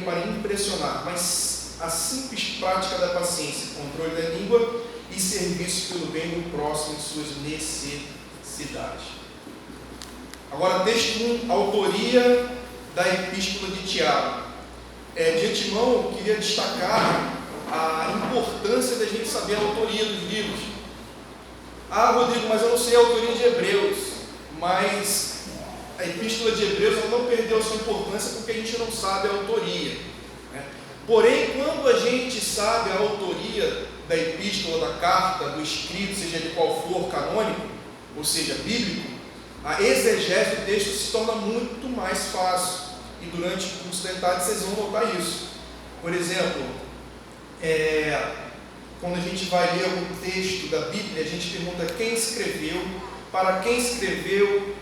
para impressionar, mas a simples prática da paciência, controle da língua e serviço pelo bem do próximo em suas necessidades. Agora, texto 1, autoria da Epístola de Tiago. De antemão, eu queria destacar a importância da gente saber a autoria dos livros. Rodrigo, mas eu não sei a autoria de Hebreus. Mas a Epístola de Hebreus ela não perdeu a sua importância porque a gente não sabe a autoria, né? Porém, quando a gente sabe a autoria da epístola, da carta, do escrito, seja de qual for, canônico, ou seja, bíblico, a exegese do texto se torna muito mais fácil. E durante o curso da tarde vocês vão notar isso. Por exemplo, quando a gente vai ler algum texto da Bíblia, a gente pergunta quem escreveu, para quem escreveu,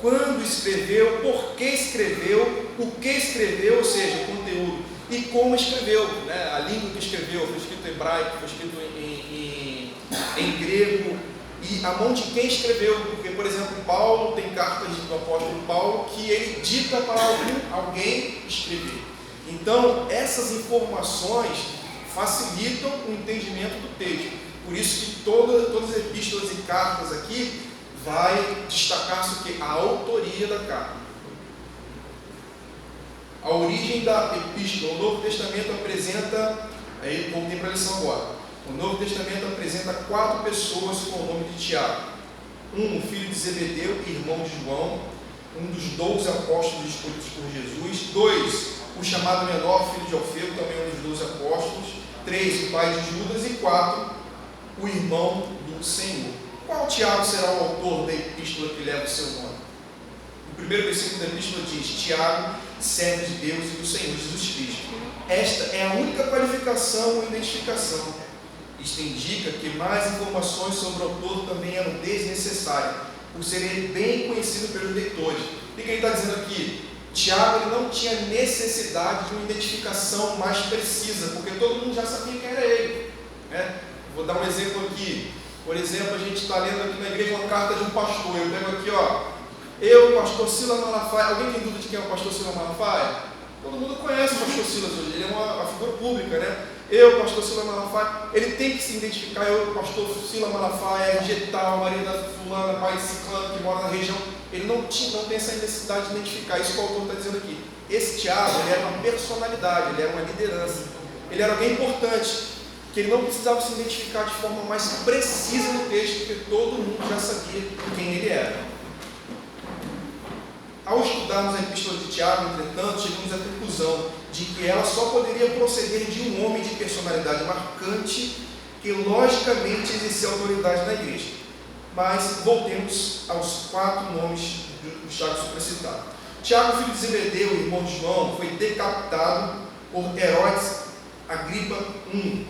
quando escreveu, por que escreveu, o que escreveu, ou seja, o conteúdo, e como escreveu, né? A língua que escreveu, foi escrito em hebraico, foi escrito em grego, e a mão de quem escreveu, porque, por exemplo, Paulo tem cartas do apóstolo Paulo que ele dita para alguém escrever. Então, essas informações facilitam o entendimento do texto. Por isso que todas as epístolas e cartas aqui vai destacar-se o que? A autoria da carta. A origem da epístola. O Novo Testamento apresenta, aí voltei para a lição agora. O Novo Testamento apresenta 4 pessoas com o nome de Tiago. O filho de Zebedeu, irmão de João, um dos 12 apóstolos escolhidos por Jesus. 2, o chamado menor, filho de Alfeu, também um dos 12 apóstolos. 3, o pai de Judas. E 4, o irmão do Senhor. Qual Tiago será o autor da epístola que leva o seu nome? O primeiro versículo da epístola diz: Tiago, servo de Deus e do Senhor Jesus Cristo. Esta é a única qualificação ou identificação. Isto indica que mais informações sobre o autor também eram desnecessárias, por serem bem conhecido pelos leitores. O que ele está dizendo aqui? Tiago ele não tinha necessidade de uma identificação mais precisa, porque todo mundo já sabia quem era ele, né? Vou dar um exemplo aqui. Por exemplo, a gente está lendo aqui na igreja uma carta de um pastor. Eu pego aqui, eu, pastor Silas Malafaia. Alguém tem dúvida de quem é o pastor Silas Malafaia? Todo mundo conhece o pastor Silas hoje, ele é uma figura pública, né? Eu, pastor Silas Malafaia, ele tem que se identificar. Eu, pastor Silas Malafaia, tal, marido da fulana, pai de ciclano, que mora na região. Ele não tem essa necessidade de identificar. Isso que o autor está dizendo aqui. Esse Tiago, ele era uma personalidade, ele era uma liderança, ele era alguém importante, que ele não precisava se identificar de forma mais precisa no texto, porque todo mundo já sabia quem ele era. Ao estudarmos a epístola de Tiago, entretanto, chegamos à conclusão de que ela só poderia proceder de um homem de personalidade marcante que logicamente exercia autoridade na igreja. Mas voltemos aos 4 nomes do Tiago supracitado. Tiago, filho de Zebedeu, irmão de João, foi decapitado por Herodes Agripa I.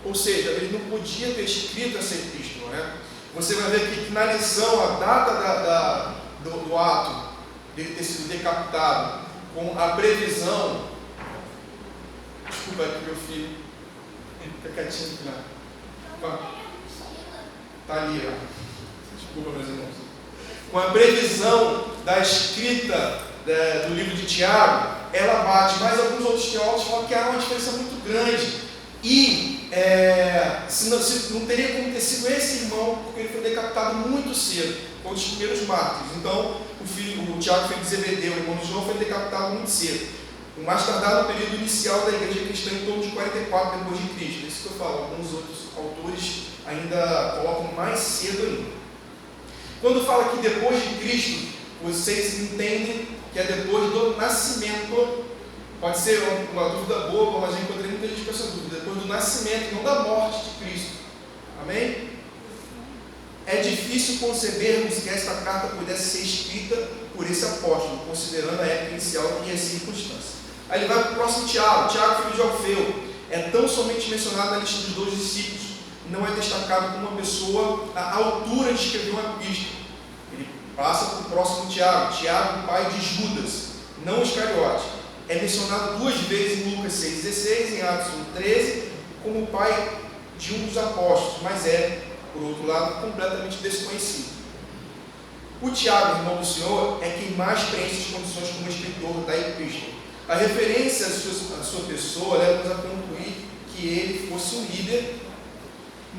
Ou seja, ele não podia ter escrito essa epístola, né? Você vai ver aqui que na lição a data do ato dele ter sido decapitado, com a previsão. Desculpa aqui, meu filho. Fica quietinho aqui, né? Está ali, Desculpa, meus irmãos. Com a previsão da escrita do livro de Tiago, ela bate. Mas alguns outros teólogos falam que há uma diferença muito grande. E se não teria acontecido esse irmão, porque ele foi decapitado muito cedo, foi um dos primeiros mártires. Então, o Tiago, filho de Zebedeu, o irmão de João, foi decapitado muito cedo. O mais tardado no período inicial da igreja cristã, em torno de 44 depois de Cristo. É isso que eu falo. Alguns outros autores ainda colocam mais cedo ainda. Quando fala que depois de Cristo, vocês entendem que é depois do nascimento. Pode ser uma dúvida boa, mas eu encontrei muita gente com essa dúvida. Depois do nascimento, não da morte de Cristo. Amém? É difícil concebermos que esta carta pudesse ser escrita por esse apóstolo, considerando a época inicial e as circunstâncias. Aí ele vai para o próximo Tiago, filho de Alfeu. É tão somente mencionado na lista dos 12 discípulos. Não é destacado como uma pessoa à altura de escrever uma epístola. Ele passa para o próximo Tiago, pai de Judas, não Iscariote. É mencionado 2 vezes em Lucas 6,16, em Atos 1,13, como o pai de um dos apóstolos, mas é, por outro lado, completamente desconhecido. O Tiago, irmão do Senhor, é quem mais preenche as condições como escritor da epístola. A referência à sua pessoa leva-nos a concluir que ele fosse um líder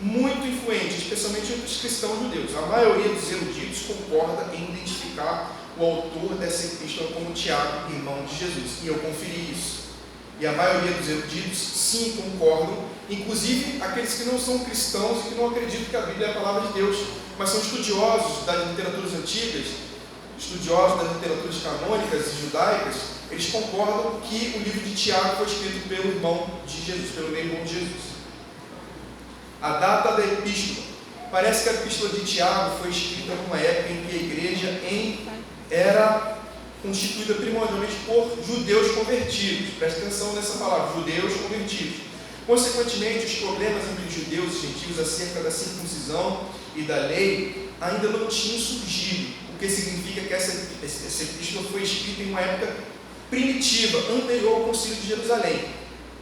muito influente, especialmente entre os cristãos judeus. A maioria dos eruditos concorda em identificar o autor dessa epístola como Tiago, irmão de Jesus. E eu conferi isso. E a maioria dos eruditos, sim, concordam, inclusive aqueles que não são cristãos e que não acreditam que a Bíblia é a palavra de Deus, mas são estudiosos das literaturas antigas, estudiosos das literaturas canônicas e judaicas. Eles concordam que o livro de Tiago foi escrito pelo irmão de Jesus, pelo meio-irmão de Jesus. A data da epístola. Parece que a epístola de Tiago foi escrita numa época em que a igreja era constituída primordialmente por judeus convertidos. Presta atenção nessa palavra, judeus convertidos. Consequentemente, os problemas entre os judeus e gentios acerca da circuncisão e da lei ainda não tinham surgido, o que significa que essa epístola foi escrita em uma época primitiva, anterior ao Concílio de Jerusalém.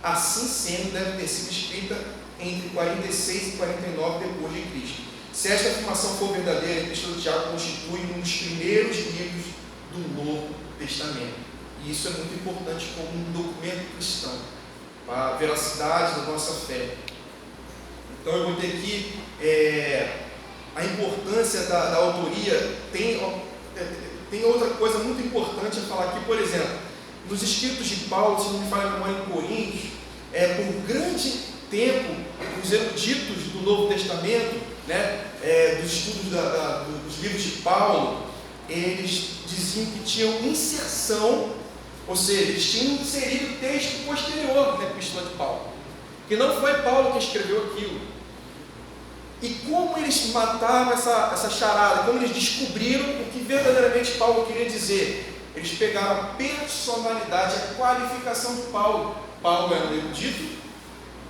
Assim sendo, deve ter sido escrita entre 46 e 49 depois de Cristo. Se esta afirmação for verdadeira, a Epístola de Tiago constitui um dos primeiros livros do Novo Testamento. E isso é muito importante como um documento cristão, para a veracidade da nossa fé. Então eu vou ter aqui a importância da autoria. Tem outra coisa muito importante a falar aqui, por exemplo, nos escritos de Paulo, se não me falha a memória, em Coríntios, por grande tempo, os eruditos do Novo Testamento, dos estudos dos livros de Paulo, eles diziam que tinham inserção, ou seja, eles tinham inserido texto posterior na Epístola de Paulo, que não foi Paulo que escreveu aquilo. E como eles mataram essa charada, como eles descobriram o que verdadeiramente Paulo queria dizer? Eles pegaram a personalidade, a qualificação de Paulo. Paulo era um erudito,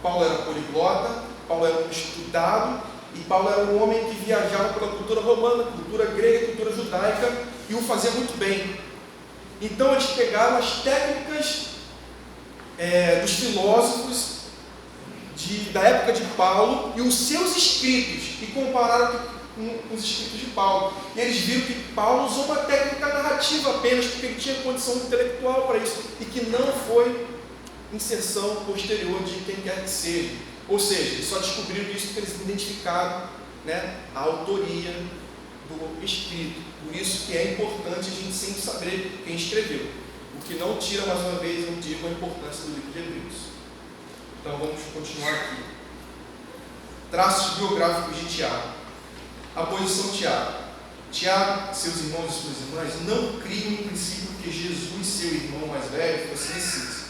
Paulo era poliglota, Paulo era um estudado, e Paulo era um homem que viajava pela cultura romana, cultura grega, cultura judaica, e o fazia muito bem. Então eles pegaram as técnicas dos filósofos da época de Paulo e os seus escritos, e compararam com os escritos de Paulo. E eles viram que Paulo usou uma técnica narrativa apenas, porque ele tinha condição intelectual para isso, e que não foi inserção posterior de quem quer que seja. Ou seja, eles só descobriram isso porque eles identificaram a autoria do escrito. Por isso que é importante a gente sempre saber quem escreveu. O que não tira, mais uma vez, eu digo a importância do livro de Hebreus. Então vamos continuar aqui. Traços biográficos de Tiago. A posição de Tiago. Tiago, seus irmãos e suas irmãs, não criam em princípio que Jesus, seu irmão mais velho, fosse Messias.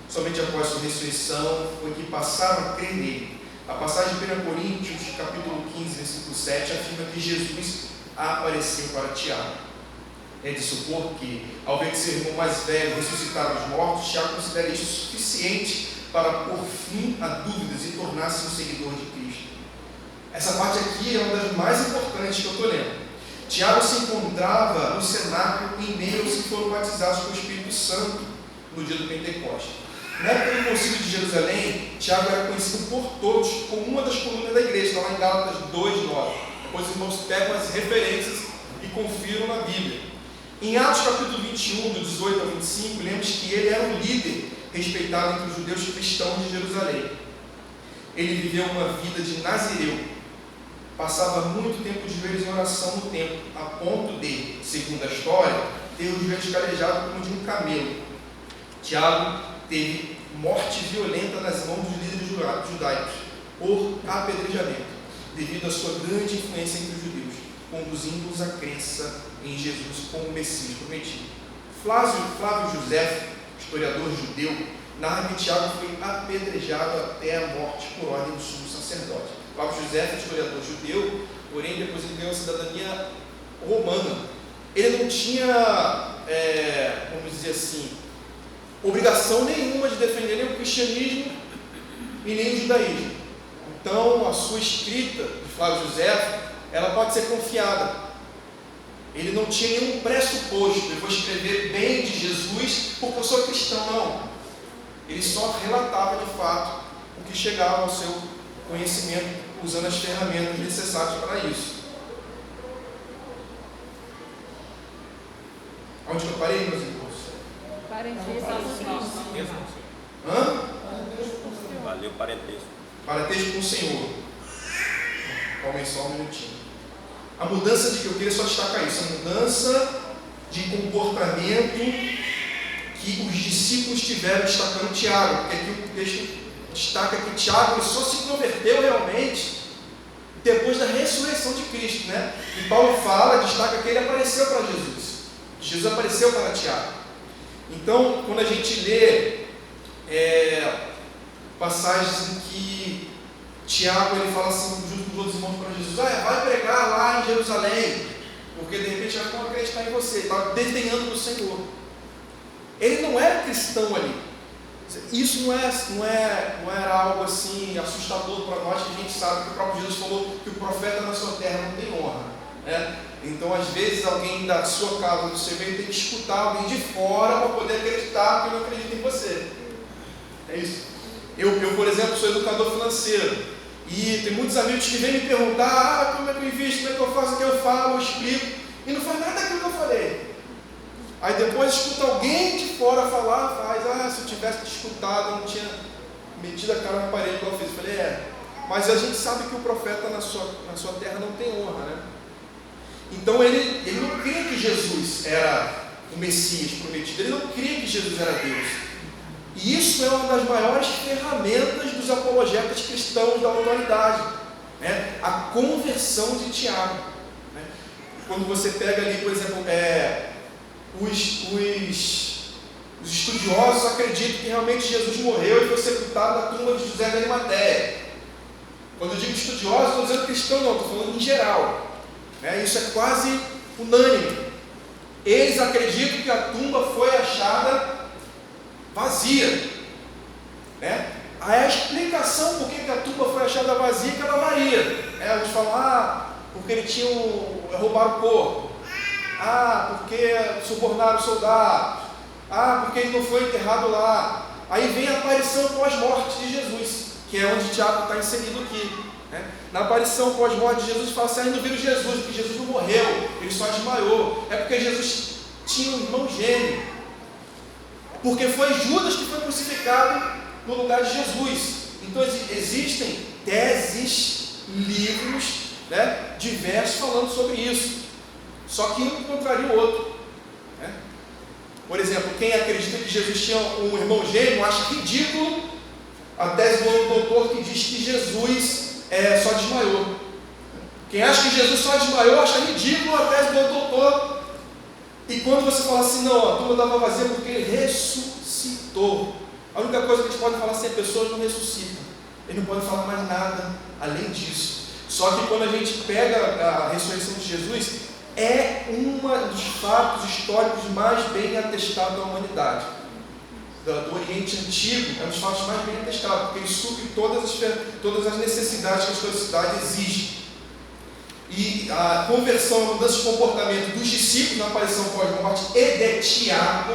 Somente após sua ressurreição foi que passaram a crer nele. A passagem de 1 Coríntios, capítulo 15, versículo 7, afirma que Jesus apareceu para Tiago. É de supor que, ao ver que seu irmão mais velho ressuscitar os mortos, Tiago considera isso suficiente para pôr fim a dúvidas e tornar-se um seguidor de Cristo. Essa parte aqui é uma das mais importantes que eu estou lendo. Tiago se encontrava no cenáculo em meio aos que foram batizados com o Espírito Santo no dia do Pentecostes. Na época do Concílio de Jerusalém, Tiago era conhecido por todos como uma das colunas da igreja, está lá em Gálatas 2:9. Depois os irmãos pegam as referências e confiram na Bíblia. Em Atos capítulo 21, do 18 ao 25, lemos que ele era um líder respeitado entre os judeus cristãos de Jerusalém. Ele viveu uma vida de nazireu, passava muito tempo de joelhos em oração no templo, a ponto de, segundo a história, ter os joelhos calejados como de um camelo. Tiago teve morte violenta nas mãos dos líderes judaicos por apedrejamento, devido à sua grande influência entre os judeus, conduzindo-os à crença em Jesus como Messias prometido. Flávio José, historiador judeu, narra que Tiago foi apedrejado até a morte por ordem do sumo sacerdote. Flávio José, historiador judeu, porém depois ele ganhou a cidadania romana. Ele não tinha, vamos dizer assim, obrigação nenhuma de defender nem o cristianismo e nem o judaísmo. Então, a sua escrita de Flávio José, ela pode ser confiada. Ele não tinha nenhum pressuposto, eu vou escrever bem de Jesus porque eu sou cristão, não. Ele só relatava de fato o que chegava ao seu conhecimento, usando as ferramentas necessárias para isso. Onde que eu parei, meus irmãos? Hã? Valeu, parentesco. Parentesco com o Senhor. Calma só um minutinho. A mudança de que eu queria só destacar isso, a mudança de comportamento que os discípulos tiveram, destacando Tiago, porque aqui o texto destaca que Tiago só se converteu realmente depois da ressurreição de Cristo, né? E Paulo destaca que ele apareceu para Jesus. Jesus apareceu para Tiago. Então, quando a gente lê passagens em que Tiago ele fala assim, junto com os outros irmãos para Jesus, vai pregar lá em Jerusalém, porque de repente elas vão acreditar em você, está desdenhando do Senhor. Ele não era cristão ali. Isso não era algo assim assustador para nós, que a gente sabe que o próprio Jesus falou que o profeta na sua terra não tem honra, né? Então, às vezes, alguém da sua casa, do seu meio, tem que escutar alguém de fora para poder acreditar que não acredita em você. É isso. Eu, por exemplo, sou educador financeiro e tem muitos amigos que vêm me perguntar como é que eu invisto, como é que eu faço, o que eu falo, eu explico, e não faz nada daquilo que eu falei. Aí depois escuta alguém de fora falar, se eu tivesse te escutado, eu não tinha metido a cara na parede igual eu fiz. Eu falei, mas a gente sabe que o profeta na sua terra não tem honra, né? Então ele não cria que Jesus era o Messias prometido, ele não cria que Jesus era Deus. E isso é uma das maiores ferramentas dos apologetas cristãos da atualidade, né? A conversão de Tiago, né? Quando você pega ali, por exemplo, os estudiosos acreditam que realmente Jesus morreu e foi sepultado na tumba de José de Arimateia. Quando eu digo estudiosos, não estou dizendo cristão, não, estou falando em geral, né? Isso é quase unânime. Eles acreditam que a tumba foi achada vazia, né? A explicação por que a tumba foi achada vazia é que ela varia. Eles falam, porque ele tinha roubaram o corpo, porque subornaram o soldado, porque ele não foi enterrado lá. Aí vem a aparição pós-morte de Jesus, que é onde Tiago está inserido aqui, né? Na aparição pós-morte de Jesus, fala assim, não viram Jesus, porque Jesus não morreu, ele só desmaiou. É porque Jesus tinha um irmão gêmeo, porque foi Judas que foi crucificado no lugar de Jesus. Então existem teses, livros, né, diversos falando sobre isso, só que um contraria o outro, né? Por exemplo, quem acredita que Jesus tinha um irmão gêmeo acha ridículo a tese do doutor que diz que Jesus só desmaiou. Quem acha que Jesus só desmaiou acha ridículo a tese do doutor. E quando você fala assim, não, a tumba estava vazia porque ele ressuscitou. A única coisa que a gente pode falar assim é pessoas não ressuscitam. Eles não podem falar mais nada além disso. Só que quando a gente pega a ressurreição de Jesus, é um dos fatos históricos mais bem atestados da humanidade. Do Oriente Antigo, é um dos fatos mais bem atestados, porque ele supre todas as necessidades que a sociedade exige. E a conversão, a mudança de comportamento dos discípulos na aparição pós-morte e de Tiago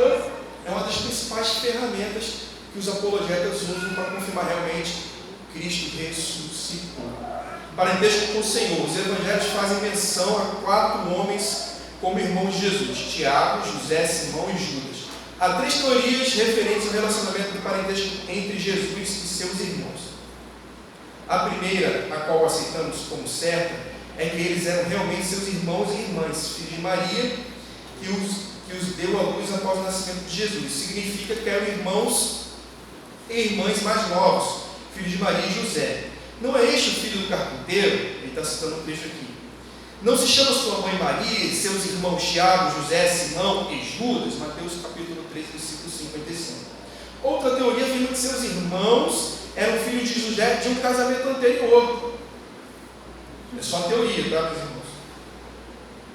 é uma das principais ferramentas que os apologetas usam para confirmar realmente que Cristo ressuscitou. Parentesco com o Senhor. Os evangelhos fazem menção a 4 homens como irmãos de Jesus: Tiago, José, Simão e Judas. Há 3 teorias referentes ao relacionamento de parentesco entre Jesus e seus irmãos. A primeira, a qual aceitamos como certa, é que eles eram realmente seus irmãos e irmãs, filhos de Maria, que os deu à luz após o nascimento de Jesus. Significa que eram irmãos e irmãs mais novos, filhos de Maria e José. Não é este o filho do carpinteiro? Ele está citando o texto aqui. Não se chama sua mãe Maria e seus irmãos Tiago, José, Simão e Judas? Mateus capítulo 3, versículo 55. Outra teoria afirma que seus irmãos eram filhos de José de um casamento anterior. É só teoria, tá, meus irmãos?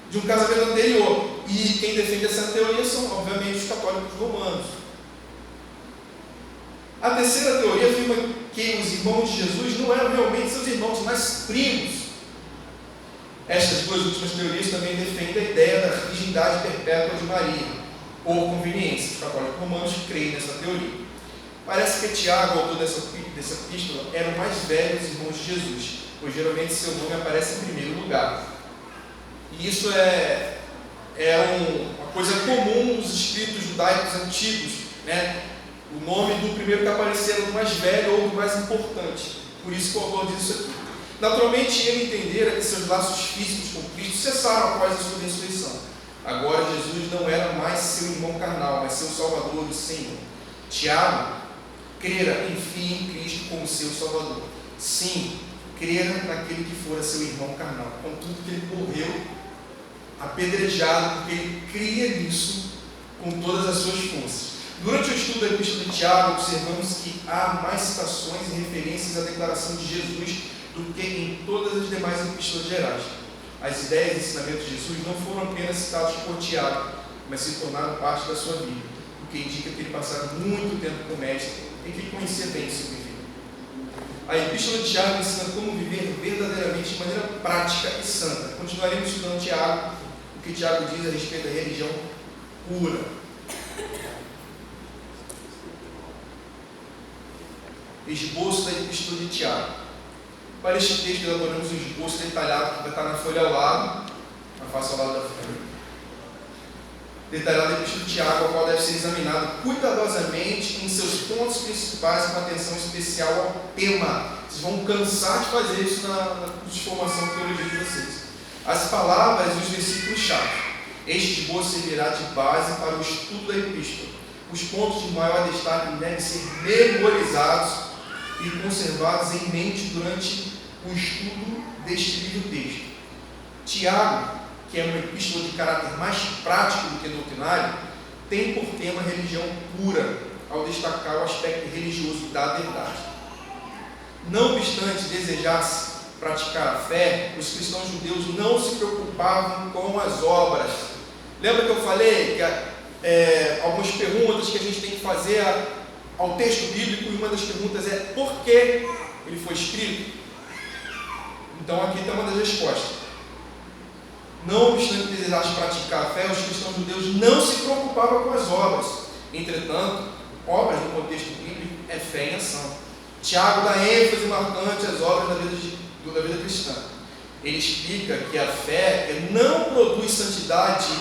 De um casamento anterior. E quem defende essa teoria são, obviamente, os católicos romanos. A terceira teoria afirma que os irmãos de Jesus não eram realmente seus irmãos, mas primos. Estas 2 últimas teorias também defendem a ideia da virgindade perpétua de Maria, por conveniência. Os católicos romanos creem nessa teoria. Parece que Tiago, autor dessa epístola, era o mais velho dos irmãos de Jesus, pois geralmente seu nome aparece em primeiro lugar. E isso é uma coisa comum nos escritos judaicos antigos, né? O nome do primeiro que aparecer era do mais velho ou do mais importante. Por isso que o autor diz isso aqui. Naturalmente, ele entendera que seus laços físicos com Cristo cessaram após a sua ressurreição. Agora, Jesus não era mais seu irmão carnal, mas seu Salvador e Senhor. Tiago, crera, enfim, em Cristo como seu Salvador. Sim, crera naquele que fora seu irmão carnal. Contudo, que ele morreu apedrejado, porque ele cria nisso com todas as suas forças. Durante o estudo da Epístola de Tiago, observamos que há mais citações e referências à declaração de Jesus do que em todas as demais epístolas gerais. As ideias e ensinamentos de Jesus não foram apenas citados por Tiago, mas se tornaram parte da sua vida, o que indica que ele passara muito tempo com o Mestre, em que conhecia bem o seu viver. A Epístola de Tiago ensina como viver verdadeiramente de maneira prática e santa. Continuaremos estudando Tiago, o que Tiago diz a respeito da religião pura. Esboço da Epístola de Tiago. Para este texto, elaboramos um esboço detalhado que vai estar na folha ao lado, na face ao lado da folha. Detalhado da Epístola de Tiago, a qual deve ser examinado cuidadosamente em seus pontos principais, com atenção especial ao tema. Vocês vão cansar de fazer isso na curso de formação de teologia de vocês. As palavras e os versículos-chave. Este esboço servirá de base para o estudo da Epístola. Os pontos de maior destaque devem ser memorizados e conservados em mente durante o estudo deste livro texto. Tiago, que é uma epístola de caráter mais prático do que doutrinário, tem por tema a religião pura, ao destacar o aspecto religioso da verdade. Não obstante desejasse praticar a fé, os cristãos judeus não se preocupavam com as obras. Lembra que eu falei que algumas perguntas que a gente tem que fazer ao texto bíblico, e uma das perguntas é por que ele foi escrito? Então aqui está uma das respostas. Não obstante desejasse praticar a fé, os cristãos judeus não se preocupavam com as obras. Entretanto, obras no contexto bíblico é fé em ação. Tiago dá ênfase marcante às obras da vida cristã. Ele explica que a fé que não produz santidade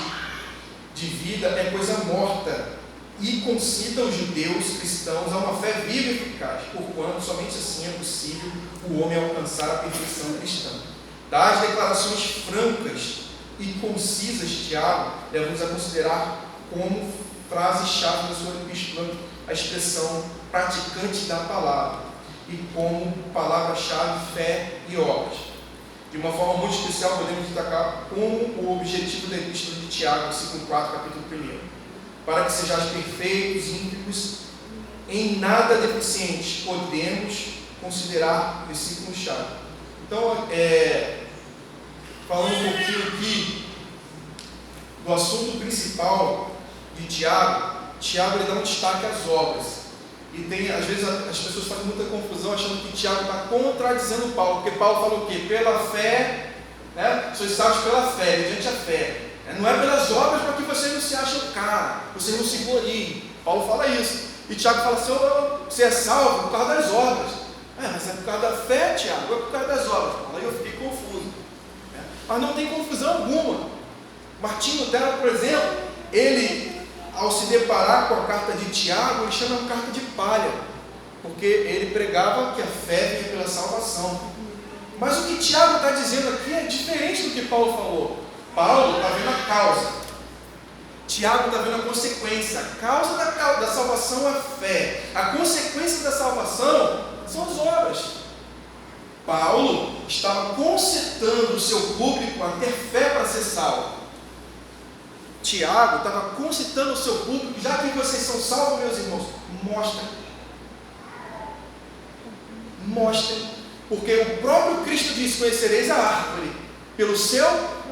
de vida é coisa morta, e concita os judeus cristãos a uma fé viva e eficaz, porquanto somente assim é possível o homem alcançar a perfeição cristã. Das declarações francas e concisas de Tiago, devemos a considerar como frase-chave da sua epístola a expressão praticante da palavra, e como palavra-chave fé e obras. De uma forma muito especial, podemos destacar como o objetivo da epístola de Tiago, versículo 4, capítulo 1. Para que sejais perfeitos, íntegros, em nada deficientes, podemos considerar versículo-chave. Então, falando um pouquinho aqui do assunto principal de Tiago, Tiago ele dá um destaque às obras. E às vezes as pessoas fazem muita confusão achando que Tiago está contradizendo Paulo, porque Paulo fala o quê? Pela fé, né? Sois salvos pela fé, mediante a fé. Não é pelas obras para que você não se ache o cara, você não se glorie. Paulo fala isso. E Tiago fala assim: você é salvo por causa das obras. Mas é por causa da fé, Tiago, é por causa das obras. Aí eu fiquei confuso. Mas não tem confusão alguma. Martinho Lutero, por exemplo, ele, ao se deparar com a carta de Tiago, ele chama de carta de palha, porque ele pregava que a fé vinha pela salvação. Mas o que Tiago está dizendo aqui é diferente do que Paulo falou. Paulo está vendo a causa, Tiago está vendo a consequência. A causa da salvação é a fé, a consequência da salvação são as obras. Paulo estava concitando o seu público a ter fé para ser salvo. Tiago estava concitando o seu público: já que vocês são salvos, meus irmãos, mostrem, porque o próprio Cristo disse: conhecereis a árvore pelo seu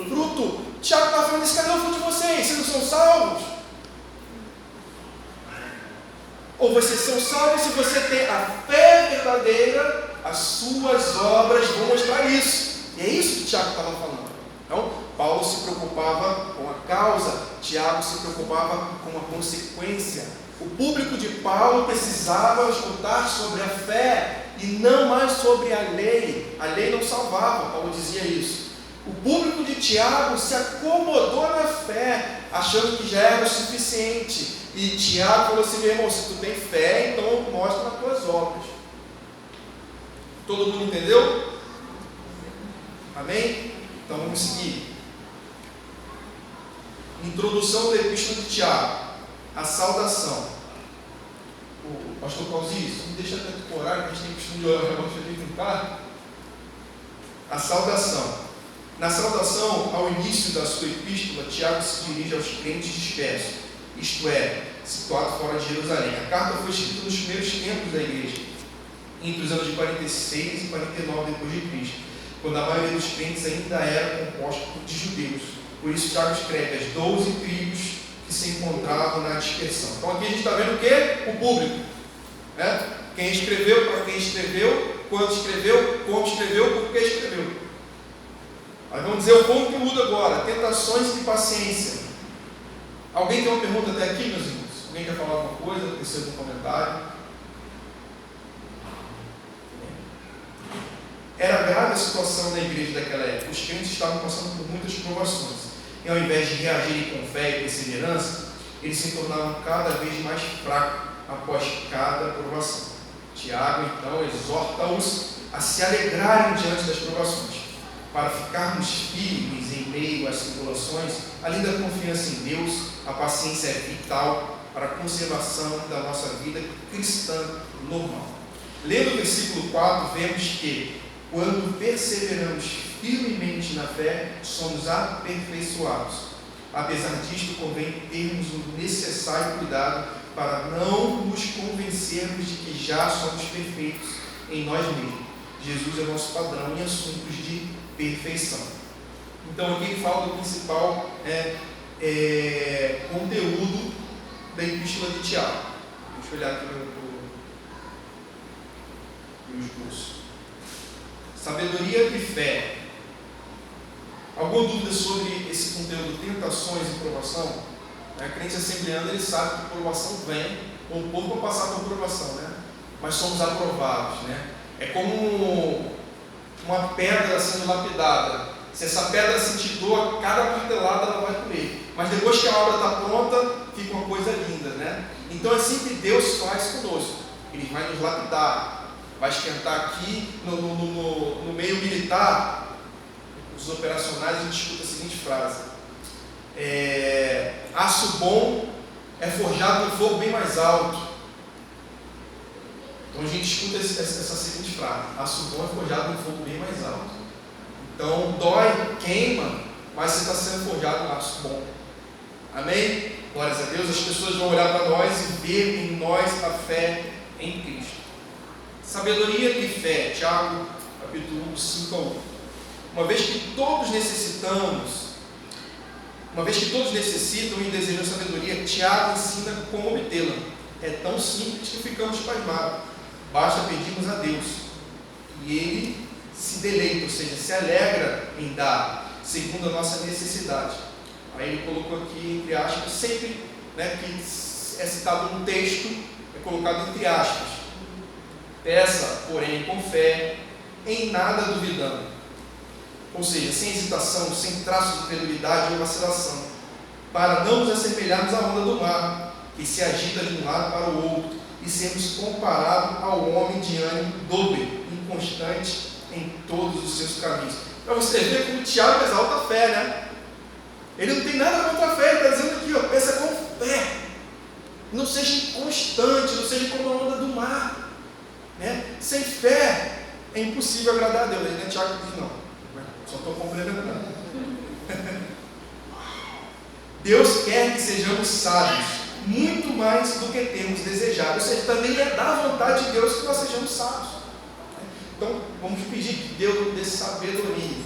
fruto. Tiago está falando isso: cadê o fruto de vocês? Vocês não são salvos? Ou vocês são salvos se você tem a fé verdadeira, as suas obras vão mostrar isso. E é isso que Tiago estava falando. Então, Paulo se preocupava com a causa, Tiago se preocupava com a consequência. O público de Paulo precisava escutar sobre a fé e não mais sobre a lei. A lei não salvava, Paulo dizia isso. O público de Tiago se acomodou na fé, achando que já era o suficiente. E Tiago falou assim: meu irmão, se tu tem fé, então mostra nas tuas obras. Todo mundo entendeu? Amém? Então vamos seguir. Introdução da Epístola de Tiago. A saudação. O pastor Paulinho, isso me deixa até por horário, que a gente tem costume de orar antes de brincar. A saudação. Na saudação, ao início da sua epístola, Tiago se dirige aos crentes dispersos, isto é, situados fora de Jerusalém. A carta foi escrita nos primeiros tempos da igreja, entre os anos de 46 e 49 depois de Cristo, quando a maioria dos crentes ainda era composta de judeus. Por isso, Tiago escreve as 12 tribos que se encontravam na dispersão. Então aqui a gente está vendo o quê? O público. Né? Quem escreveu, para quem escreveu, quando escreveu, como escreveu, por que escreveu. Aí vamos dizer o conteúdo agora, tentações e paciência. Alguém tem uma pergunta até aqui, meus irmãos? Alguém quer falar alguma coisa? Tem algum comentário? Era grave a situação da igreja daquela época. Os crentes estavam passando por muitas provações. E ao invés de reagirem com fé e perseverança, eles se tornavam cada vez mais fracos após cada provação. Tiago, então, exorta-os a se alegrarem diante das provações, para ficarmos firmes em meio às tribulações. Além da confiança em Deus, a paciência é vital para a conservação da nossa vida cristã normal. Lendo o versículo 4, vemos que, quando perseveramos firmemente na fé, somos aperfeiçoados. Apesar disto, convém termos o necessário cuidado para não nos convencermos de que já somos perfeitos em nós mesmos. Jesus é o nosso padrão em assuntos de perfeição. Então aqui ele fala do principal conteúdo da epístola de Tiago. Deixa eu olhar aqui no esboço. Sabedoria e fé. Alguma dúvida sobre esse conteúdo, tentações e provação? A crente assembleando, ele sabe que a provação vem, um pouco para passar por provação, né? Mas somos aprovados, né? É como uma pedra sendo lapidada. Se essa pedra sentir dor, cada martelada ela vai comer. Mas depois que a obra está pronta, fica uma coisa linda, né? Então é assim que Deus faz conosco. Ele vai nos lapidar, vai esquentar aqui no meio militar. Os operacionais, a gente escuta a seguinte frase: aço bom é forjado no fogo bem mais alto. Então a gente escuta essa seguinte frase: aço bom é forjado no fogo bem mais alto. Então dói, queima, mas você está sendo forjado no aço bom. Amém? Glórias a Deus. As pessoas vão olhar para nós e ver em nós a fé em Cristo. Sabedoria e fé. Tiago, capítulo 1, 5 a 1. Uma vez que todos necessitam e desejam sabedoria, Tiago ensina como obtê-la. É tão simples que ficamos pasmados. Basta pedirmos a Deus e Ele se deleita, ou seja, se alegra em dar, segundo a nossa necessidade. Aí ele colocou aqui entre aspas, sempre, né, que é citado no texto, é colocado entre aspas. Peça, porém, com fé, em nada duvidando. Ou seja, sem hesitação, sem traço de credulidade ou vacilação, para não nos assemelharmos à onda do mar, que se agita de um lado para o outro, e sermos comparados ao homem de ânimo dobre, inconstante em todos os seus caminhos. Para você ver como o Tiago exalta a fé, né? Ele não tem nada contra a fé, ele está dizendo aqui, ó, peça com fé. Não seja inconstante, não seja como a onda do mar. Né? Sem fé é impossível agradar a Deus. Né? Tiago diz, não. Só estou complementando. Deus quer que sejamos sábios, muito mais do que temos desejado. Ou seja, também é da vontade de Deus que nós sejamos sábios. Então, vamos pedir que Deus nos dê sabedoria.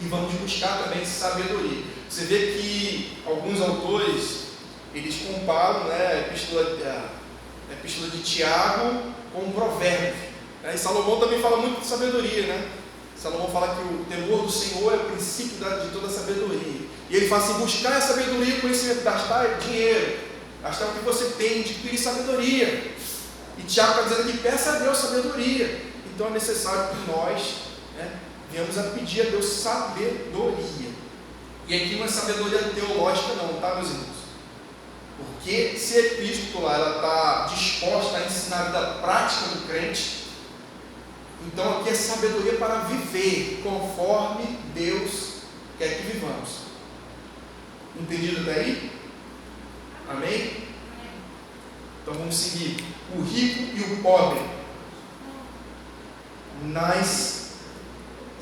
E vamos buscar também sabedoria. Você vê que alguns autores, eles comparam, né, a epístola de Tiago com um provérbio. E Salomão também fala muito de sabedoria, né? Salomão fala que o temor do Senhor é o princípio de toda a sabedoria. E ele fala assim, buscar a sabedoria e conhecimento, gastar dinheiro, gastar o que você tem, adquirir sabedoria. E Tiago está dizendo que peça a Deus sabedoria. Então é necessário que nós, né, venhamos a pedir a Deus sabedoria. E aqui não é sabedoria teológica não, tá, meus irmãos? Porque se a epístola está disposta a ensinar a vida prática do crente, então aqui é sabedoria para viver conforme Deus quer que vivamos. Entendido até aí? Amém? Então vamos seguir. O rico e o pobre. Nas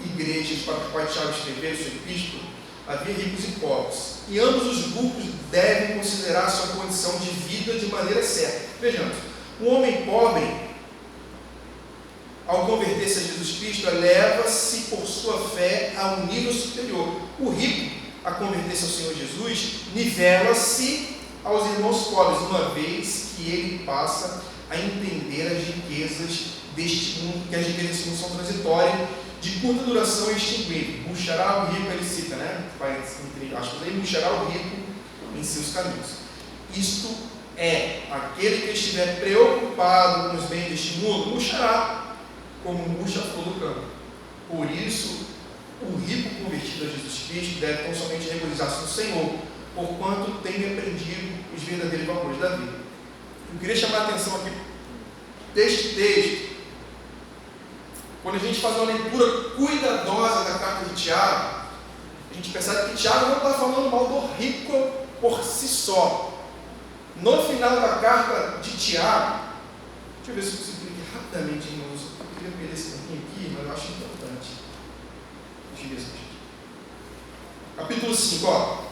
igrejas para os quais Tiago escreveu sua epístola, havia ricos e pobres. E ambos os grupos devem considerar sua condição de vida de maneira certa. Vejamos, o homem pobre, ao converter-se a Jesus Cristo, eleva-se por sua fé a um nível superior. O rico, a converter-se ao Senhor Jesus, nivela-se aos irmãos pobres, uma vez que ele passa a entender as riquezas deste mundo, que as riquezas deste mundo são transitórias, de curta duração e extinguível. Murchará o rico, ele cita, né? Entre aspas, ele murchará o rico em seus caminhos. Isto é, aquele que estiver preocupado com os bens deste mundo, murchará, como murcha a flor do campo. Por isso, o rico convertido a Jesus Cristo deve tão somente regozijar-se no Senhor, porquanto tem aprendido os verdadeiros valores da vida. Eu queria chamar a atenção aqui deste texto. Quando a gente faz uma leitura cuidadosa da carta de Tiago, a gente percebe que Tiago não está falando mal do rico por si só. No final da carta de Tiago, deixa eu ver se eu consigo ler aqui rapidamente, irmãos. Eu queria perder esse pouquinho aqui, mas eu acho importante. Deixa eu ver se capítulo 5,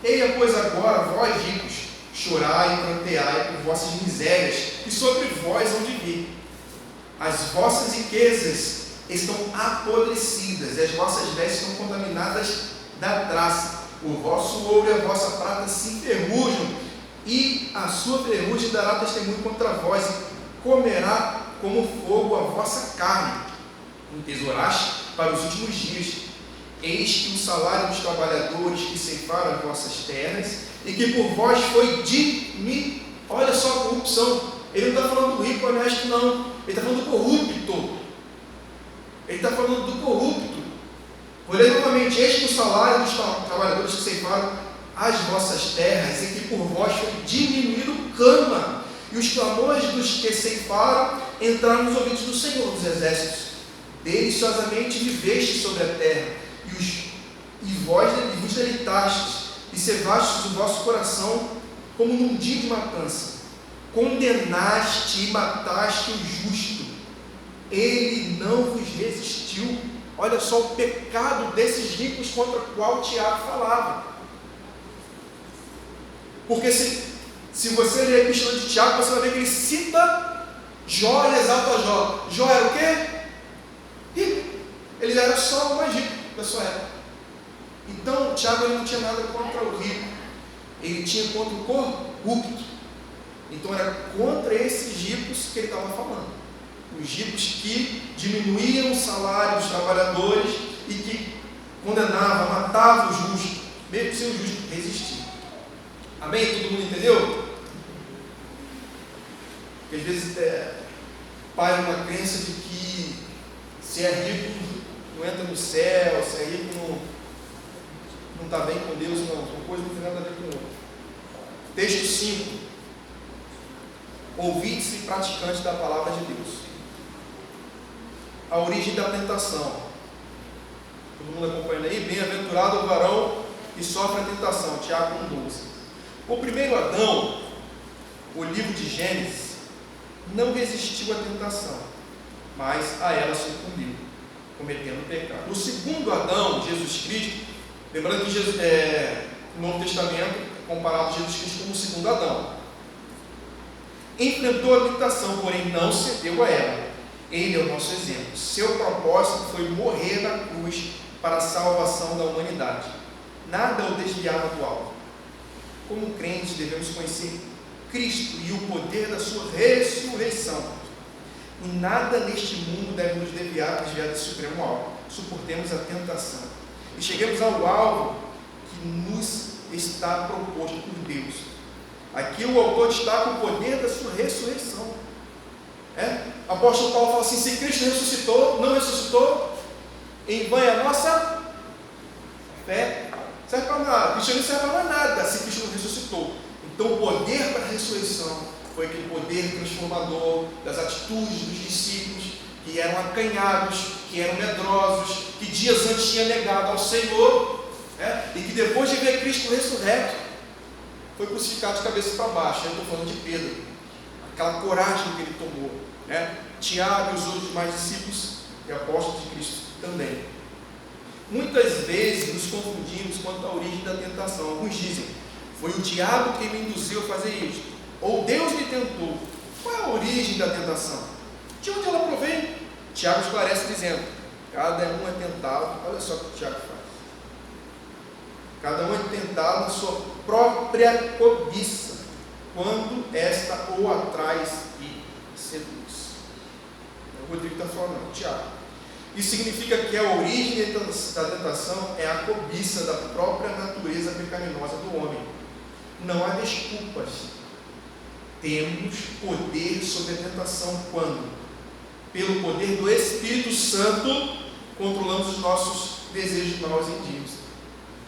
Eia, pois agora, vós ricos, chorai e pranteai por vossas misérias, que sobre vós hão de vir. As vossas riquezas estão apodrecidas, e as vossas vestes estão contaminadas da traça. O vosso ouro e a vossa prata se enferrujam, e a sua ferrugem dará testemunho contra vós, e comerá como fogo a vossa carne. Entesouraste para os últimos dias. Eis que o salário dos trabalhadores que ceifaram as vossas terras, e que por vós foi diminuído. Olha só a corrupção. Ele não está falando do rico honesto, não. Ele está falando do corrupto. Ele está falando do corrupto. Olhei novamente, eis que o salário dos trabalhadores que ceifaram as vossas terras, e que por vós foi diminuído cama, e os clamores dos que ceifaram entraram nos ouvidos do Senhor dos Exércitos. Deliciosamente viveste sobre a terra, e vós vos deleitastes, e cevastes o vosso coração como num dia de matança. Condenaste e mataste o justo, ele não vos resistiu. Olha só o pecado desses ricos contra o qual Tiago falava. Porque se você ler a epístola de Tiago, você vai ver que ele cita Jó e exalta Jó. Jó era o quê? Rico. Ele era só o mais rico da sua época. Então Tiago não tinha nada contra o rico, ele tinha contra o corrupto. Então era contra esses ricos que ele estava falando. Os ricos que diminuíam o salário dos trabalhadores e que condenavam, matavam o justo, mesmo sem o justo resistir. Amém? Todo mundo entendeu? Porque às vezes paira uma crença de que se é rico não entra no céu, se é rico não está bem com Deus, não. Uma coisa não tem nada a ver com outra. Texto 5. Ouvintes e praticantes da palavra de Deus. A origem da tentação. Todo mundo acompanhando aí? Bem-aventurado o varão que sofre a tentação. Tiago 1,12. O primeiro Adão, o livro de Gênesis, não resistiu à tentação, mas a ela sucumbiu, cometendo pecado. O segundo Adão, Jesus Cristo, lembrando que Jesus, no Novo Testamento é comparado a Jesus Cristo como o segundo Adão. Enfrentou a tentação, porém não cedeu a ela. Ele é o nosso exemplo. Seu propósito foi morrer na cruz para a salvação da humanidade. Nada o desviava do alvo. Como crentes, devemos conhecer Cristo e o poder da sua ressurreição. E nada neste mundo deve nos desviar desse supremo alvo. Suportemos a tentação e cheguemos ao alvo que nos está proposto por Deus. Aqui o autor destaca o poder da sua ressurreição. O apóstolo Paulo fala assim: se Cristo ressuscitou, não ressuscitou, em vão é a nossa fé. Serve para nada. O cristianismo serve para nada se Cristo não ressuscitou. Então o poder para a ressurreição foi aquele poder transformador das atitudes dos discípulos, que eram acanhados, que eram medrosos, que dias antes tinham negado ao Senhor, e que depois de ver Cristo ressurreto, foi crucificado de cabeça para baixo. Eu estou falando de Pedro, aquela coragem que ele tomou, Tiago e os outros demais discípulos e apóstolos de Cristo também. Muitas vezes nos confundimos quanto à origem da tentação. Alguns dizem: foi o diabo que me induziu a fazer isto, ou Deus me tentou. Qual é a origem da tentação? De onde ela provém? Tiago esclarece dizendo: cada um é tentado. Olha só o que Tiago faz. Cada um é tentado na sua própria cobiça, quando esta o atrai e seduz. O Rodrigo está falando, não, Tiago. Isso significa que a origem da tentação é a cobiça da própria natureza pecaminosa do homem. Não há desculpas. Temos poder sobre a tentação quando, pelo poder do Espírito Santo, controlamos os nossos desejos maus e indígenas.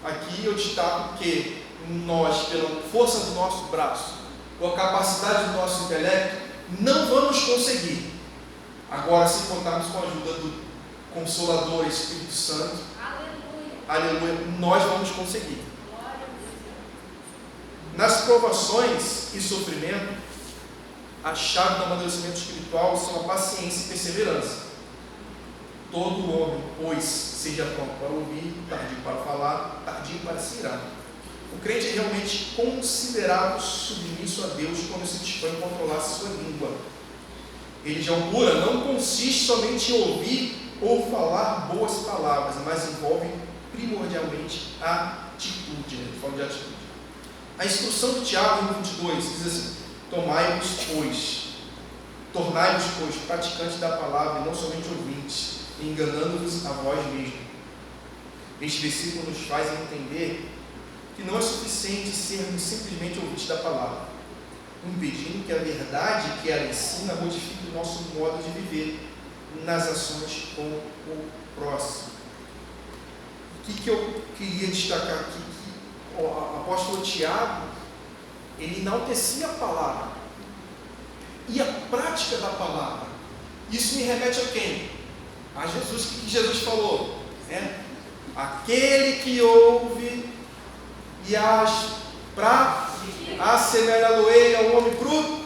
Aqui eu destaco que nós, pela força do nosso braço, com a capacidade do nosso intelecto, não vamos conseguir. Agora, se contarmos com a ajuda do Consolador Espírito Santo, aleluia, nós vamos conseguir. Nas provações e sofrimento, a chave do amadurecimento espiritual são a paciência e perseverança. Todo homem, pois, seja pronto para ouvir, tardio para falar, tardio para se irar. O crente é realmente considerado submisso a Deus quando se dispõe a controlar sua língua. Religião pura não consiste somente em ouvir ou falar boas palavras, mas envolve primordialmente a atitude. Falo de atitude. A instrução de Tiago, no 22, diz assim: tomai-vos, pois, tornai-vos, pois, praticantes da palavra e não somente ouvintes, enganando-vos a vós mesmos. Este versículo nos faz entender que não é suficiente sermos simplesmente ouvintes da palavra, impedindo que a verdade que ela ensina modifique o nosso modo de viver nas ações com o próximo. O que eu queria destacar aqui? Que o apóstolo Tiago, ele enaltecia a palavra e a prática da palavra. Isso me remete a quem? A Jesus. O que Jesus falou? Aquele que ouve e age para assemelhá-lo-ei ao homem bruto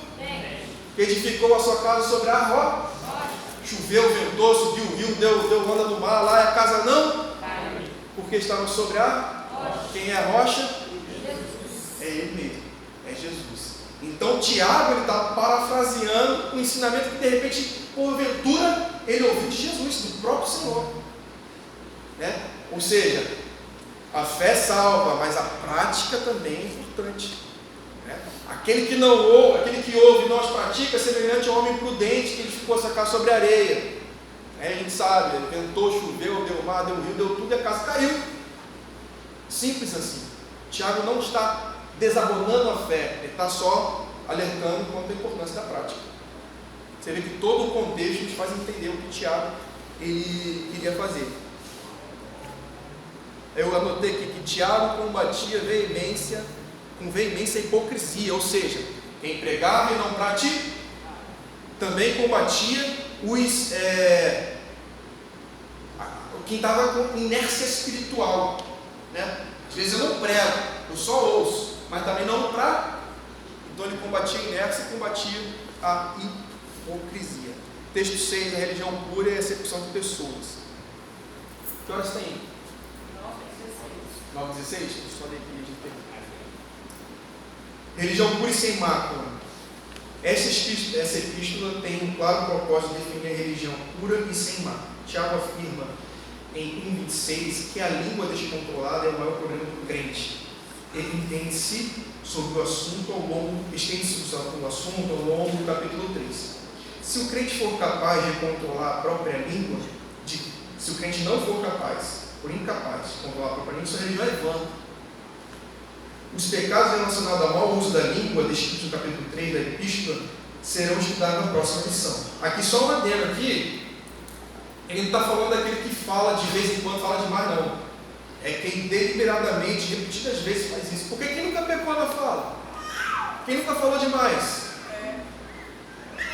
que edificou a sua casa sobre a rocha. Choveu, ventou, subiu o rio, deu onda no mar, lá a casa não, porque estava sobre a rocha. Quem é a rocha? É ele mesmo, é Jesus. Então Tiago, ele está parafraseando um ensinamento que de repente, porventura, ele ouviu de Jesus, do próprio Senhor, Ou seja, a fé salva, mas a prática também é importante. Aquele que não ouve, aquele que ouve e não as pratica é semelhante ao homem prudente que edificou essa casa sobre a areia. A gente sabe, ele ventou, choveu, deu mar, deu rio, deu tudo e a casa caiu. Simples assim. Tiago não está desabonando a fé, ele está só alertando quanto à importância da prática. Você vê que todo o contexto nos faz entender o que Tiago ele queria fazer. Eu anotei aqui que Tiago combatia com veemência a hipocrisia, ou seja, quem pregava e não pratica, também combatia quem estava com inércia espiritual. Às vezes eu não prego, eu só ouço, mas também não pratico. Então ele combatia a inércia e combatia a hipocrisia. Texto 6, a religião pura é a acepção de pessoas. Que horas tem? 9h16? Deixa eu só ler aqui, a gente tem. Religião pura e sem mácula. Essa epístola tem um claro propósito de definir a religião pura e sem mácula. Tiago afirma em 1,26 que a língua descontrolada é o maior problema do crente. Ele estende-se sobre o assunto ao longo do capítulo 3. Se o crente for capaz de controlar a própria língua, se o crente não for capaz, por incapaz de controlar a própria língua, sua religião é vã. Os pecados relacionados ao mau uso da língua, descritos no capítulo 3 da epístola, serão estudados na próxima lição. Aqui só uma adendo aqui, ele não está falando daquele que fala de vez em quando, fala demais não. É quem deliberadamente, repetidas vezes faz isso. Porque quem nunca pecou na fala? Quem nunca falou demais?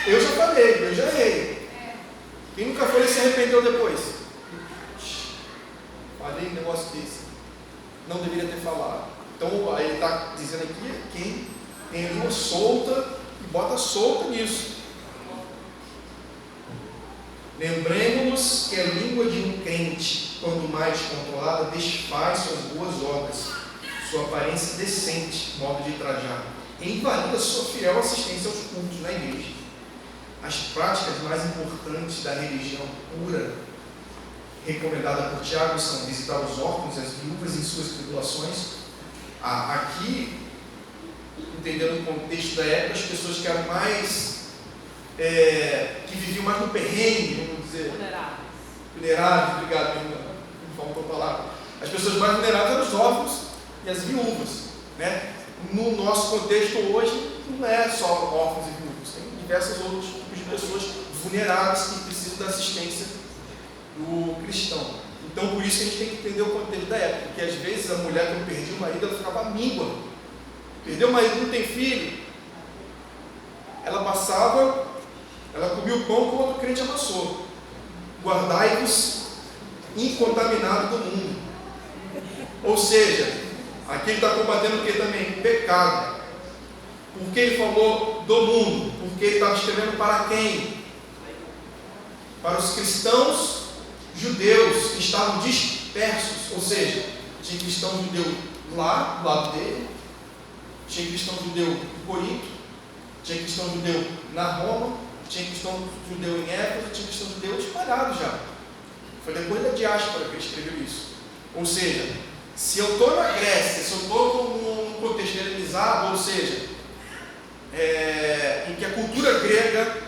Eu já falei, eu já errei. Quem nunca falou e se arrependeu depois? Falei um negócio desse. Não deveria ter falado. Então, aí ele está dizendo aqui, quem tem a língua solta e bota solta nisso. Lembremos que a língua de um crente, quando mais controlada, desfaz suas boas obras, sua aparência decente, modo de trajar, e invalida sua fiel assistência aos cultos na igreja. As práticas mais importantes da religião pura, recomendada por Tiago, são visitar os órfãos e as viúvas em suas tribulações. Aqui, entendendo o contexto da época, as pessoas que eram mais que viviam mais no perrengue, vamos dizer. Vulneráveis, obrigado, minha irmã. Não faltou a palavra. As pessoas mais vulneráveis eram os órfãos e as viúvas, né? No nosso contexto hoje, não é só órfãos e viúvas, tem diversos outros tipos de pessoas vulneráveis que precisam da assistência do cristão. Então, por isso que a gente tem que entender o contexto da época, porque às vezes a mulher, quando perdia o marido, ela ficava míngua. Perdeu o marido, não tem filho. Ela passava, ela comia o pão que o outro crente amassou. Guardai-vos incontaminado do mundo. Ou seja, aqui ele está combatendo o que também? O pecado. Por que ele falou do mundo? Porque ele estava escrevendo para quem? Para os cristãos judeus que estavam dispersos. Ou seja, tinha cristão judeu lá, do lado dele, tinha cristão judeu em Corinto, tinha cristão judeu na Roma, tinha cristão judeu em Éfeso, tinha cristão judeu espalhado já. Foi depois da diáspora que ele escreveu isso. Ou seja, se eu estou na Grécia, se eu estou num contexto helenizado, ou seja, em que a cultura grega,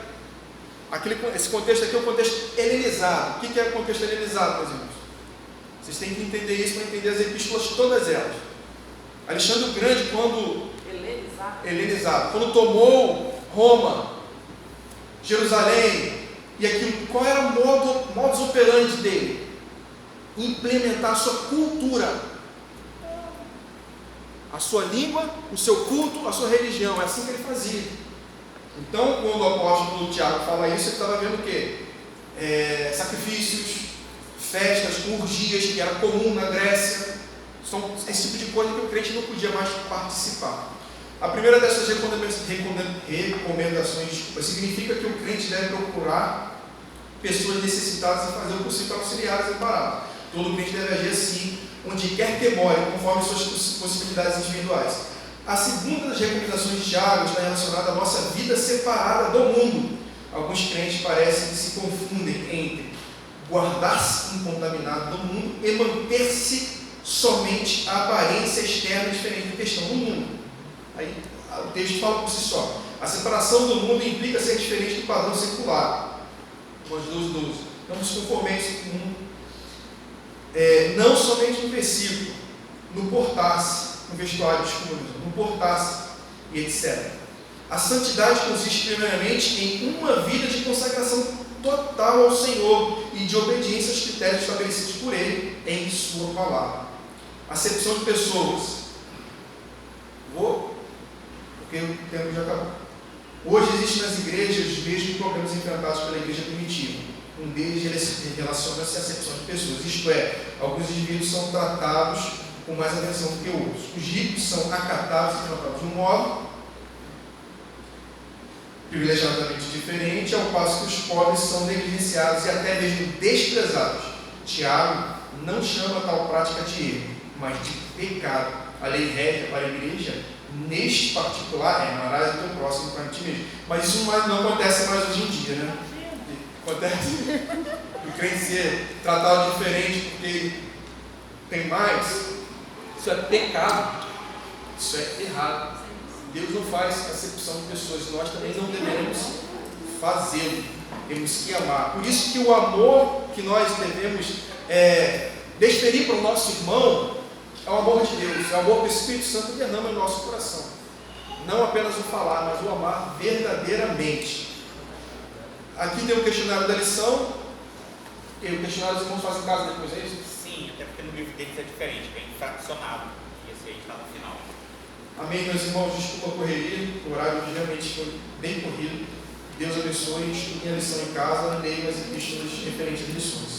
esse contexto aqui é o contexto helenizado. O que é o contexto helenizado, meus irmãos? Vocês têm que entender isso para entender as epístolas, todas elas. Alexandre o Grande, quando helenizado, quando tomou Roma, Jerusalém, e aquilo, qual era o modus operandi dele? Implementar a sua cultura, a sua língua, o seu culto, a sua religião. É assim que ele fazia. Então, quando o apóstolo Tiago fala isso, ele estava vendo o quê? Sacrifícios, festas, orgias, que era comum na Grécia. São esse tipo de coisa que o crente não podia mais participar. A primeira dessas recomendações significa que o crente deve procurar pessoas necessitadas e fazer o possível para auxiliá-las em parada. Todo crente deve agir assim, onde quer que more, conforme suas possibilidades individuais. A segunda das recomendações de Tiago está relacionada à nossa vida separada do mundo. Alguns crentes parecem que se confundem entre guardar-se incontaminado do mundo e manter-se somente a aparência externa diferente da questão do mundo. Aí o texto fala por si só. A separação do mundo implica ser diferente do padrão secular. Romanos 12:12. Não nos conformeis com o mundo. Não somente no versículo, no portar-se, no vestuário, no portar-se e etc. A santidade consiste primeiramente em uma vida de consagração total ao Senhor e de obediência aos critérios estabelecidos por Ele em Sua palavra. Acepção de pessoas. Porque o tempo já acabou. Hoje existem nas igrejas os mesmos problemas enfrentados pela igreja primitiva. Um deles relaciona-se à acepção de pessoas. Isto é, alguns indivíduos são tratados com mais atenção do que outros. Os ricos são acatados e tratados de um modo privilegiadamente diferente, ao passo que os pobres são negligenciados e até mesmo desprezados. Tiago não chama tal prática de erro, mas de pecado. A lei rege para a igreja, neste particular, amarás o teu próximo para ti mesmo. Mas isso não acontece mais hoje em dia, né? Acontece o crente ser tratado diferente porque tem mais. Isso é pecado. Isso é errado. Deus não faz acepção de pessoas. Nós também não devemos fazê-lo. Temos que amar. Por isso que o amor que nós devemos desferir para o nosso irmão é o amor de Deus. É o amor que o Espírito Santo derrama no nosso coração. Não apenas o falar, mas o amar verdadeiramente. Aqui tem o questionário da lição. E o questionário dos irmãos fazem caso depois, é isso? Sim, até porque no livro deles é diferente, bem fracionado. E esse aí está no final. Amém, meus irmãos, desculpa a correria, o horário realmente foi bem corrido. Deus abençoe, estudem a lição em casa, leiam as epístolas referentes às lições.